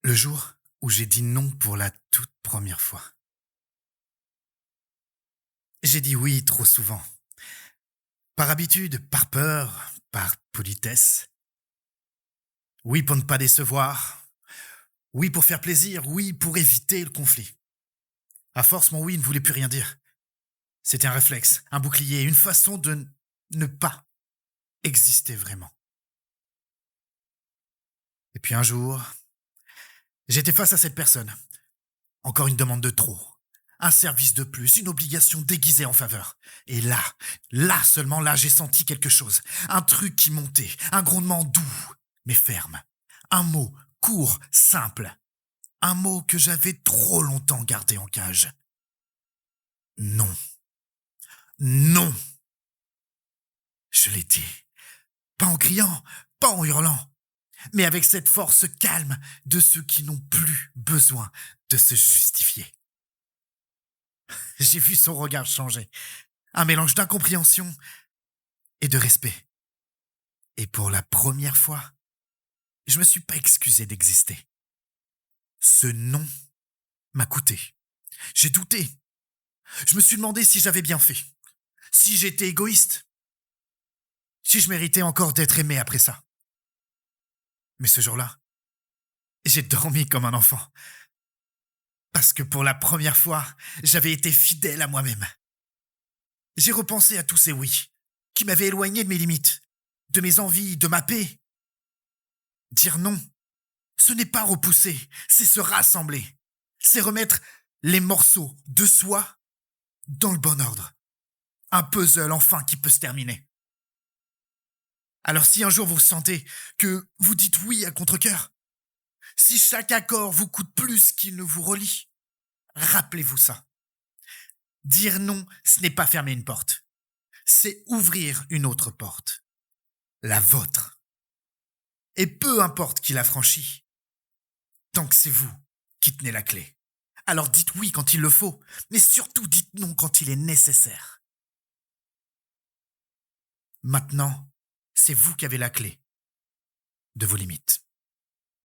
Le jour où j'ai dit non pour la toute première fois. J'ai dit oui trop souvent. Par habitude, par peur, par politesse. Oui pour ne pas décevoir. Oui pour faire plaisir. Oui pour éviter le conflit. À force, mon oui ne voulait plus rien dire. C'était un réflexe, un bouclier, une façon de ne pas exister vraiment. Et puis un jour, j'étais face à cette personne. Encore une demande de trop. Un service de plus, une obligation déguisée en faveur. Et là seulement là, j'ai senti quelque chose. Un truc qui montait, un grondement doux, mais ferme. Un mot court, simple. Un mot que j'avais trop longtemps gardé en cage. Non. Non. Je l'ai dit. Pas en criant, pas en hurlant, mais avec cette force calme de ceux qui n'ont plus besoin de se justifier. J'ai vu son regard changer. Un mélange d'incompréhension et de respect. Et pour la première fois, je me suis pas excusé d'exister. Ce non m'a coûté. J'ai douté. Je me suis demandé si j'avais bien fait. Si j'étais égoïste. Si je méritais encore d'être aimé après ça. Mais ce jour-là, j'ai dormi comme un enfant. Parce que pour la première fois, j'avais été fidèle à moi-même. J'ai repensé à tous ces oui, qui m'avaient éloigné de mes limites, de mes envies, de ma paix. Dire non, ce n'est pas repousser, c'est se rassembler. C'est remettre les morceaux de soi dans le bon ordre. Un puzzle enfin qui peut se terminer. Alors si un jour vous sentez que vous dites oui à contre-cœur, si chaque accord vous coûte plus qu'il ne vous relie, rappelez-vous ça. Dire non, ce n'est pas fermer une porte, c'est ouvrir une autre porte, la vôtre. Et peu importe qui la franchit, tant que c'est vous qui tenez la clé. Alors dites oui quand il le faut, mais surtout dites non quand il est nécessaire. Maintenant, c'est vous qui avez la clé de vos limites.